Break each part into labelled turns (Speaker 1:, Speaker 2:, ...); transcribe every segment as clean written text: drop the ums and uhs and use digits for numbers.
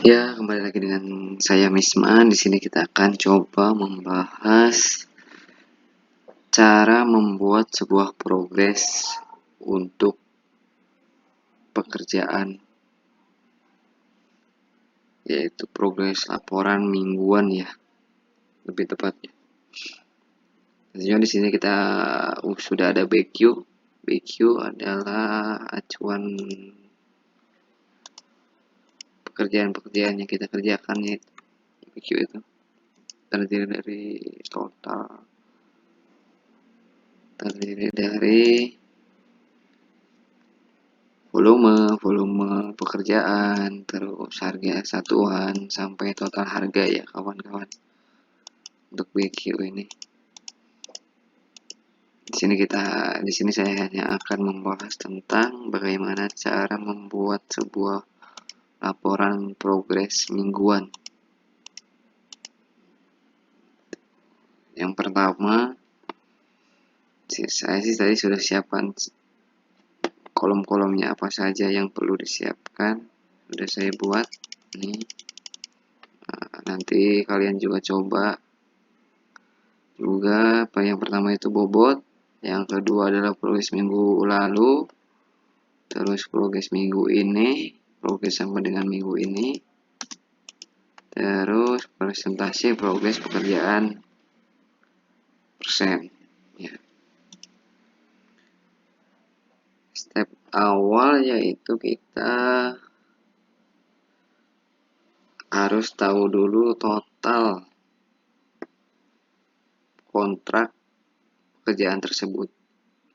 Speaker 1: Ya, kembali lagi dengan saya Misman. Di sini kita akan coba membahas cara membuat sebuah progres untuk pekerjaan, yaitu progres laporan mingguan ya, lebih tepatnya. Tentunya di sini kita sudah ada BQ. BQ adalah acuan pekerjaan-pekerjaan yang kita kerjakan, yaitu BQ itu terdiri dari volume pekerjaan, terus harga satuan sampai total harga ya kawan-kawan. Untuk BQ ini. Di sini saya hanya akan membahas tentang bagaimana cara membuat sebuah laporan progres mingguan. Yang pertama, saya sih tadi sudah siapkan kolom-kolomnya apa saja yang perlu disiapkan, sudah saya buat. Nih, nanti kalian juga coba. Yang pertama itu bobot, yang kedua adalah progres minggu lalu, terus progres minggu ini, progres sampai dengan minggu ini, terus presentasi progres pekerjaan persen ya. Step awal yaitu kita harus tahu dulu total kontrak pekerjaan tersebut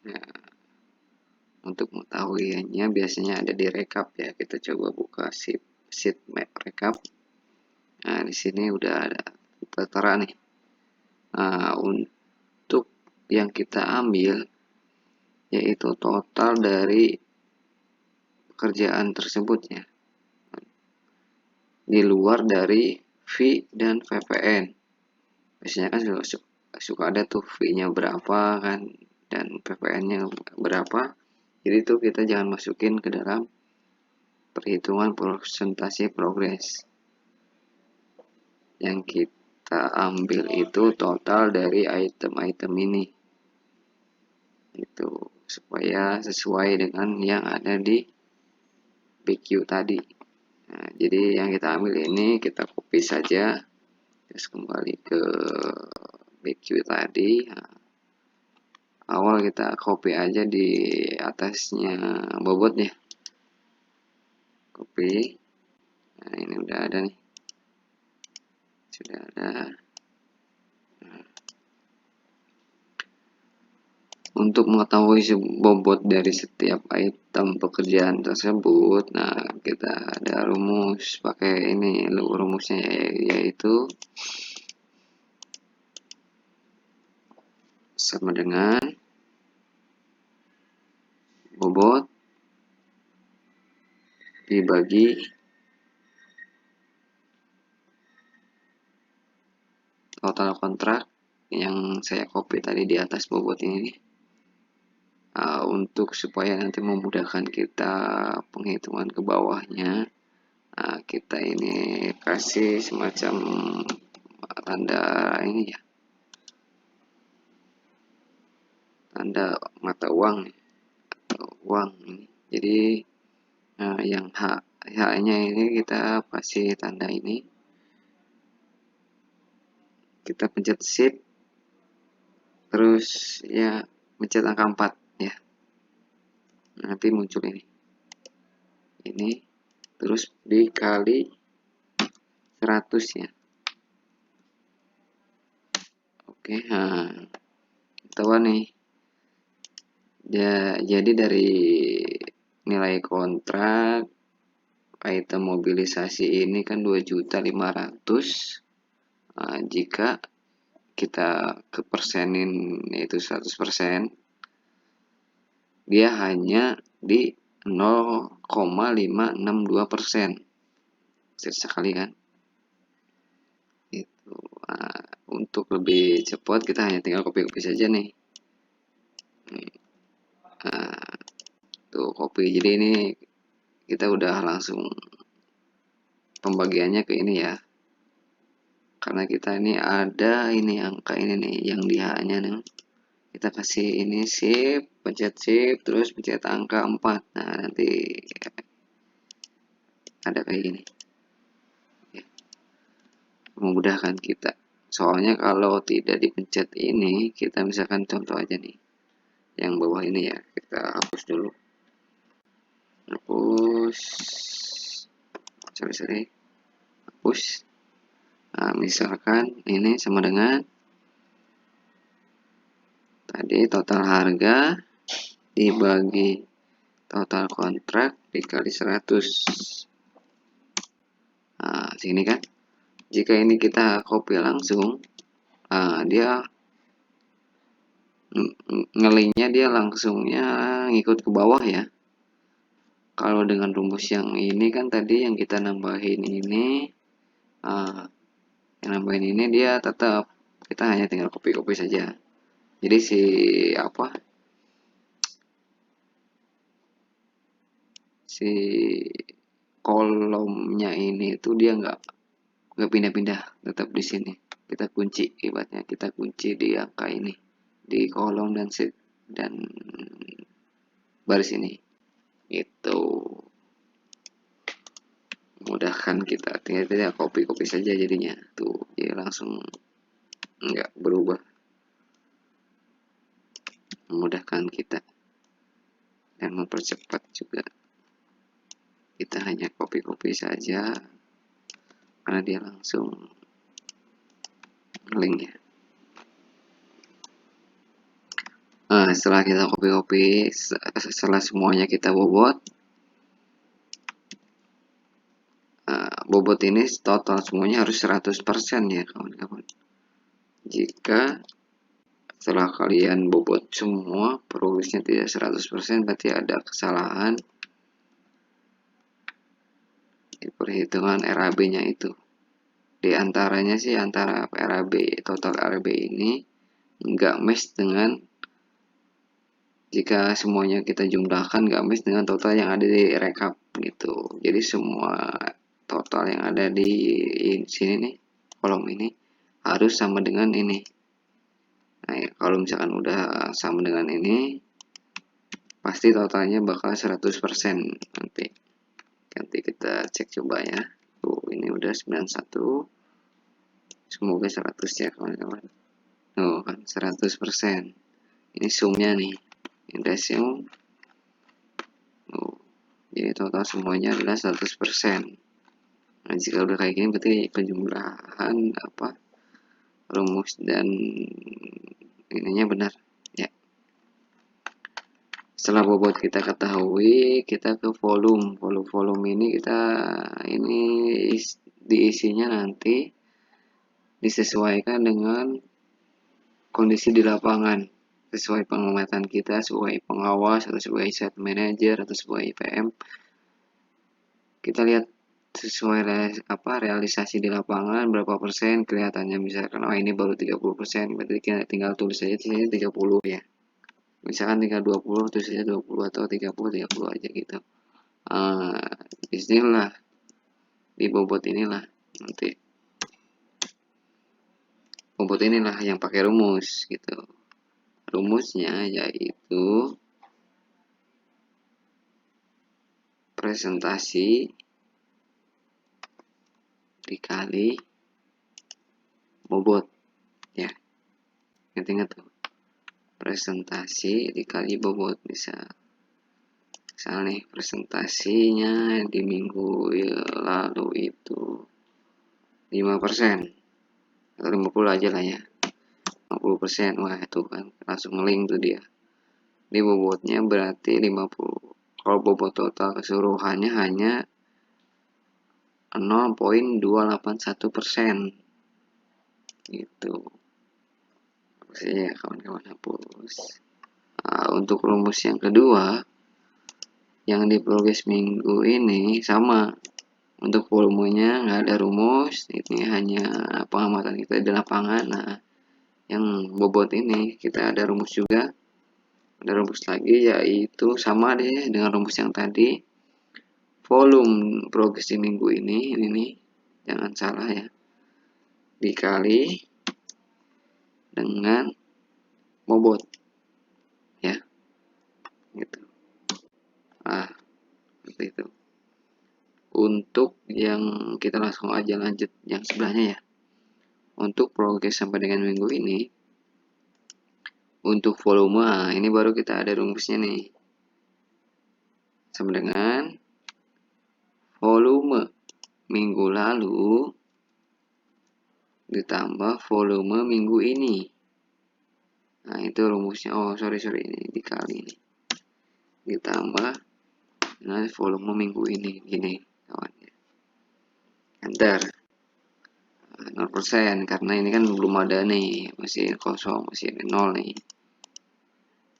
Speaker 1: ya. Untuk mengetahuinya biasanya ada di rekap ya. Kita coba buka sheet map rekap. Nah, di sini udah ada tertera nih. Nah, untuk yang kita ambil yaitu total dari pekerjaan tersebut ya, di luar dari fee dan VPN. Biasanya kan suka ada tuh fee-nya berapa kan, dan VPN-nya berapa. Jadi itu kita jangan masukin ke dalam perhitungan persentase progres. Yang kita ambil itu total dari item-item ini. Itu supaya sesuai dengan yang ada di BQ tadi. Nah, jadi yang kita ambil ini kita copy saja, terus kembali ke BQ tadi. Nah, awal kita copy aja di atasnya bobotnya, copy. Nah, ini udah ada nih, sudah ada. Untuk mengetahui bobot dari setiap item pekerjaan tersebut, nah kita ada rumus, pakai ini rumusnya yaitu sama dengan bobot dibagi total kontrak yang saya copy tadi di atas bobot ini. Untuk supaya nanti memudahkan kita penghitungan ke bawahnya, kita ini kasih semacam tanda ini ya, tanda mata uang atau uang ini. Jadi yang H-nya ini kita kasih tanda ini, kita pencet shift, terus ya pencet angka 4 ya, nanti muncul ini terus dikali 100 ya. Oke, nah tahu nih ya, jadi dari nilai kontrak item mobilisasi ini kan 2.500.000. Jika kita kepersenin yaitu 100%, dia hanya di 0,562%. Sekali kan itu. Untuk lebih cepat kita hanya tinggal copy saja nih. Tuh copy, jadi ini kita udah langsung pembagiannya ke ini ya, karena kita ini ada ini angka ini nih yang di H-nya nih, kita kasih ini shift, pencet shift, terus pencet angka 4. Nah, nanti ada kayak gini. Memudahkan kita. Soalnya kalau tidak dipencet ini, kita misalkan contoh aja nih, yang bawah ini ya, kita hapus dulu. Hapus. Sorry. Hapus. Nah, misalkan ini sama dengan tadi total harga dibagi total kontrak dikali 100. Nah, sini kan. Jika ini kita copy langsung, dia ngelinknya dia langsungnya ngikut ke bawah ya. Kalau dengan rumus yang ini kan tadi yang kita nambahin ini, yang nambahin ini dia tetap, kita hanya tinggal copy saja. Jadi si kolomnya ini itu dia nggak pindah-pindah, tetap di sini. Kita kunci, ibaratnya kita kunci di angka ini, di kolom dan baris ini. Itu memudahkan kita, tinggal copy saja jadinya tuh, jadi langsung nggak berubah, memudahkan kita dan mempercepat juga. Kita hanya copy saja karena dia langsung link ya. Nah, setelah kita copy, setelah semuanya kita bobot, bobot ini total semuanya harus 100% ya kawan-kawan. Jika setelah kalian bobot semua progresnya tidak 100%, berarti ada kesalahan di perhitungan RAB-nya itu. Di antaranya sih antara RAB, total RAB ini nggak match dengan, jika semuanya kita jumlahkan nggak match dengan total yang ada di rekap gitu. Jadi semua total yang ada di sini nih, kolom ini harus sama dengan ini. Nah, ya, kalau misalkan udah sama dengan ini, pasti totalnya bakal 100% nanti. Nanti kita cek coba ya. Tuh, ini udah 91. Semoga 100 ya kawan-kawan. Tuh kan 100%. Ini sumnya nih. Ini udah sum. Tuh. Jadi total semuanya adalah 100%. Nah, jika udah kayak gini berarti penjumlahan rumus dan ininya benar ya. Setelah bobot kita ketahui, kita ke volume ini kita ini diisinya nanti disesuaikan dengan kondisi di lapangan, sesuai pengamatan kita, sesuai pengawas atau sesuai site manager atau sesuai PM. Kita lihat sesuai realisasi di lapangan berapa persen, kelihatannya misalkan ini baru 30%, berarti kita tinggal tulis saja di sini 30 ya. Misalkan tinggal 20, tulis saja 20 atau 30 aja gitu. Bismillah di bobot inilah nanti. Bobot inilah yang pakai rumus gitu. Rumusnya yaitu presentasi dikali bobot ya. Ingat tuh, presentasi dikali bobot. Misal nih presentasinya di minggu lalu itu 5% atau 50 aja lah ya, 50%. Wah itu kan langsung link tuh dia. Di bobotnya berarti 50. Kalau bobot total keseluruhannya hanya 0,281% gitu. Ya kawan-kawan, hapus. Untuk rumus yang kedua yang di progres minggu ini sama. Untuk volumenya nggak ada rumus, ini hanya pengamatan kita di lapangan. Nah, yang bobot ini kita ada rumus juga, ada rumus lagi yaitu sama deh dengan rumus yang tadi. volume progres di minggu ini nih, jangan salah ya, dikali dengan bobot ya, gitu. Seperti itu. Untuk yang kita langsung aja lanjut yang sebelahnya ya. Untuk progres sampai dengan minggu ini, untuk volume, ini baru kita ada rumusnya nih. Sama dengan volume minggu lalu ditambah volume minggu ini. Nah, itu rumusnya. Oh, sorry, ini dikali nih. Ditambah dengan volume minggu ini. Gini, kawan. Enter. 0% karena ini kan belum ada nih, masih kosong, masih ada 0 nih.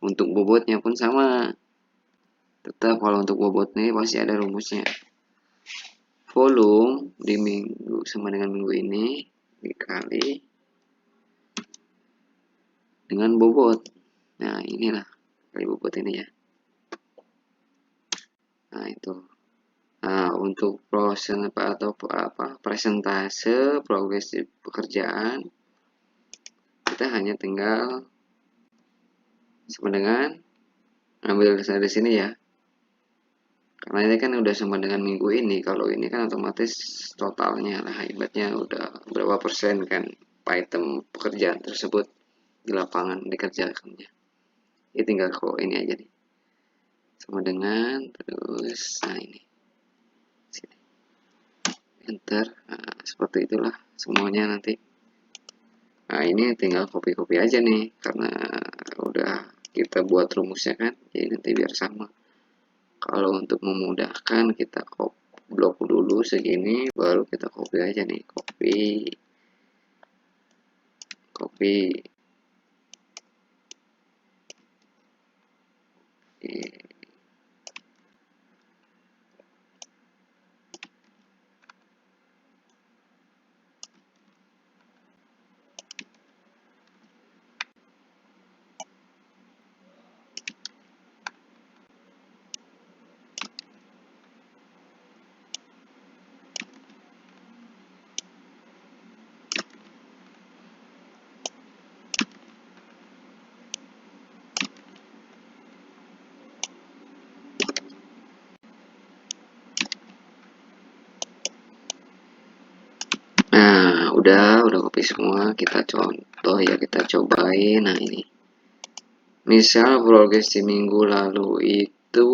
Speaker 1: Untuk bobotnya pun sama. Tetap kalau untuk bobot nih pasti ada rumusnya. Volume di minggu sama dengan minggu ini dikali dengan bobot. Nah, inilah kali bobot ini ya. Nah, itu. Nah, untuk presentase progres pekerjaan, kita hanya tinggal sama dengan ambil dari sini ya. Karena ini kan udah sama dengan minggu ini. Kalau ini kan otomatis totalnya lah, hebatnya udah berapa persen kan item pekerjaan tersebut di lapangan dikerjakannya. Ini tinggal kok ini aja nih. Sama dengan terus ini. Sini. Enter. Nah, seperti itulah semuanya nanti. Nah, ini tinggal copy aja nih karena udah kita buat rumusnya kan. Jadi nanti biar sama. Kalau untuk memudahkan kita blok dulu segini, baru kita copy aja nih, copy. Nah, udah copy semua. Kita contoh ya, kita cobain. Nah, ini. Misal progres di minggu lalu itu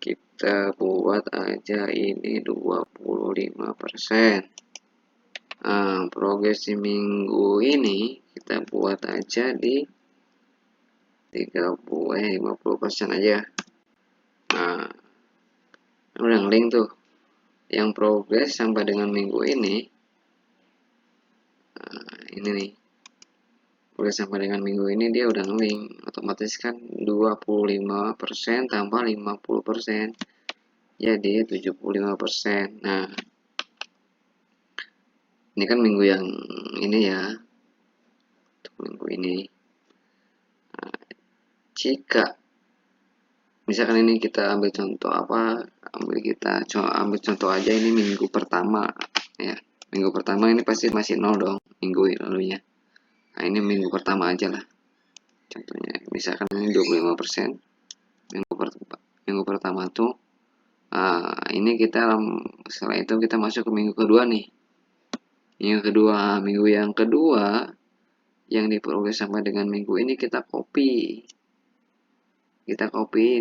Speaker 1: kita buat aja ini 25%. Nah, progres di minggu ini kita buat aja di 50% aja. Nah, udah link tuh. Yang progres sampai dengan minggu ini. Nah, ini nih. Progres sampai dengan minggu ini dia udah link. Otomatis kan 25% tambah 50%. Jadi 75%. Nah, ini kan minggu yang ini ya. Untuk minggu ini. Nah, jika misalkan ini kita ambil contoh ambil contoh aja ini minggu pertama ya. Minggu pertama ini pasti masih 0 dong minggu lalunya. Nah, ini minggu pertama aja lah. Contohnya misalkan ini 25%. Minggu pertama tuh ini kita setelah itu kita masuk ke minggu kedua nih. Minggu yang kedua yang diprogres sama dengan minggu ini kita copy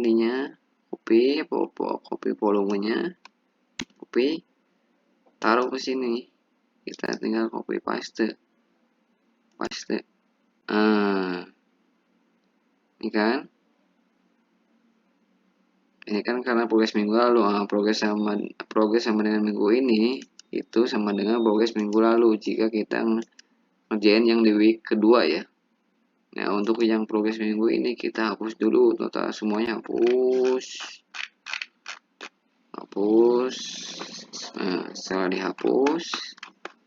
Speaker 1: ininya, copy volumenya, taruh ke sini. Kita tinggal copy paste. Ini kan karena progres minggu lalu. Progres sama dengan minggu ini itu sama dengan progres minggu lalu jika kita ngerjain yang di week kedua ya. Nah, untuk yang progres minggu ini kita hapus dulu, total semuanya hapus. Nah, setelah dihapus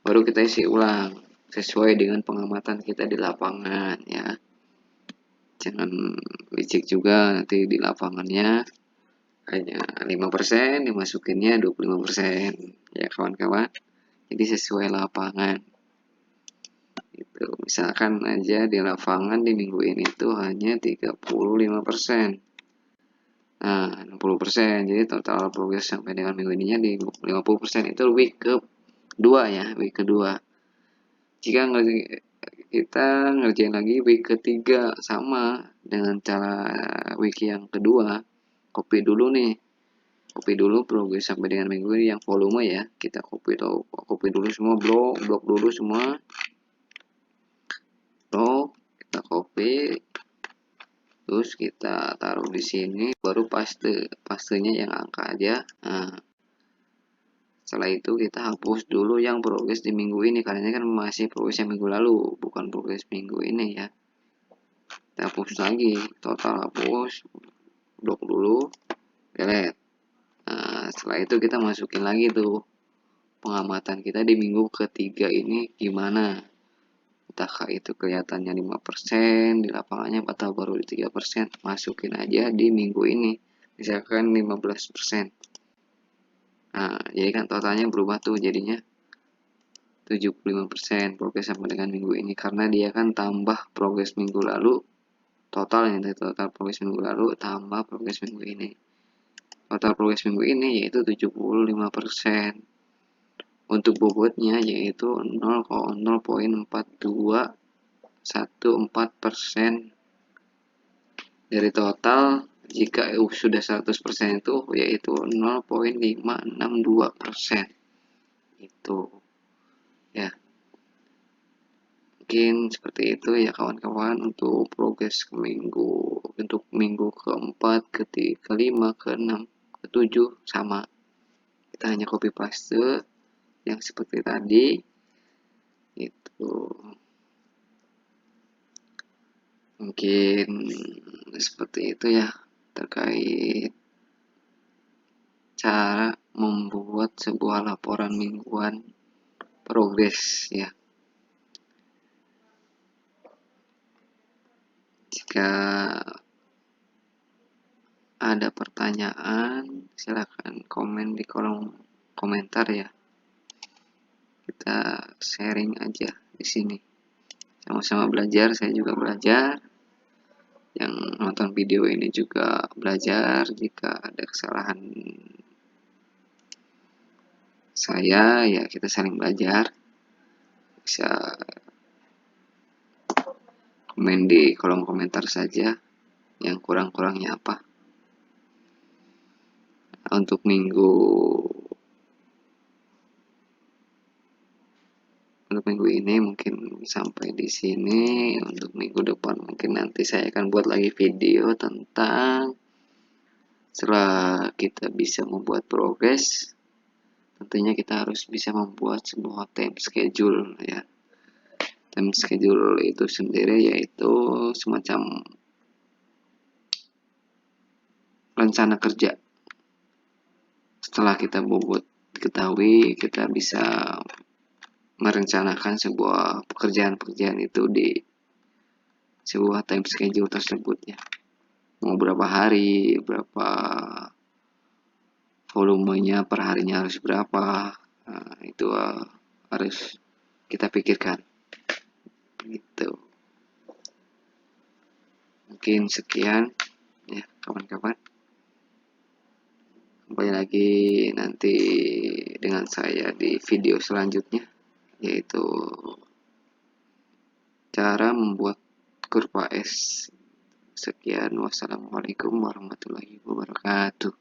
Speaker 1: baru kita isi ulang sesuai dengan pengamatan kita di lapangan ya. Jangan licik juga nanti di lapangannya hanya 5%, dimasukinnya 25%, ya kawan-kawan. Jadi sesuai lapangan. Itu misalkan aja di lapangan di minggu ini tuh hanya 35%. Nah, 60%. Jadi total progres sampai dengan minggu ininya di 50%. Itu week kedua ya, week kedua. Jika kita ngerjain lagi week ketiga sama dengan cara week yang kedua, copy dulu nih. Copy dulu progres sampai dengan minggu ini yang volume ya. Kita copy dulu semua, blok dulu semua. Kita copy, terus kita taruh di sini, baru pastenya yang angka aja. Nah, setelah itu kita hapus dulu yang progres di minggu ini, karena ini kan masih progres yang minggu lalu, bukan progres minggu ini ya. Kita hapus lagi, total hapus, blok dulu, delete. Nah, setelah itu kita masukin lagi tuh pengamatan kita di minggu ketiga ini gimana. Entahkah itu kelihatannya 5%, di lapangannya atau baru di 3%, masukin aja di minggu ini, misalkan 15%. Nah, jadi kan totalnya berubah tuh, jadinya 75% progres sampai dengan minggu ini, karena dia kan tambah progres minggu lalu, totalnya dari total progres minggu lalu tambah progres minggu ini. Total progres minggu ini yaitu 75%. Untuk bobotnya yaitu 0,4214% dari total. Jika sudah 100% itu yaitu 0,562%. Itu ya, mungkin seperti itu ya kawan-kawan untuk progres untuk minggu keempat, kelima, keenam, ketujuh sama. Kita hanya copy paste yang seperti tadi. Itu mungkin seperti itu ya, terkait cara membuat sebuah laporan mingguan progres ya. Jika ada pertanyaan, silakan komen di kolom komentar ya. Kita sharing aja di sini. Sama-sama belajar, saya juga belajar. Yang nonton video ini juga belajar. Jika ada kesalahan saya, ya kita saling belajar. Bisa komen di kolom komentar saja yang kurang-kurangnya apa. Untuk minggu ini mungkin sampai di sini. Untuk minggu depan mungkin nanti saya akan buat lagi video tentang setelah kita bisa membuat progres, tentunya kita harus bisa membuat sebuah time schedule ya. Time schedule itu sendiri yaitu semacam rencana kerja. Setelah kita ketahui, kita bisa merencanakan sebuah pekerjaan itu di sebuah time schedule tersebut ya. Mau berapa hari, berapa volumenya per harinya harus berapa. Nah, itu harus kita pikirkan. Gitu. Mungkin sekian ya kawan-kawan. Kembali lagi nanti dengan saya di video selanjutnya, yaitu cara membuat kurva S. Sekian, wassalamualaikum warahmatullahi wabarakatuh.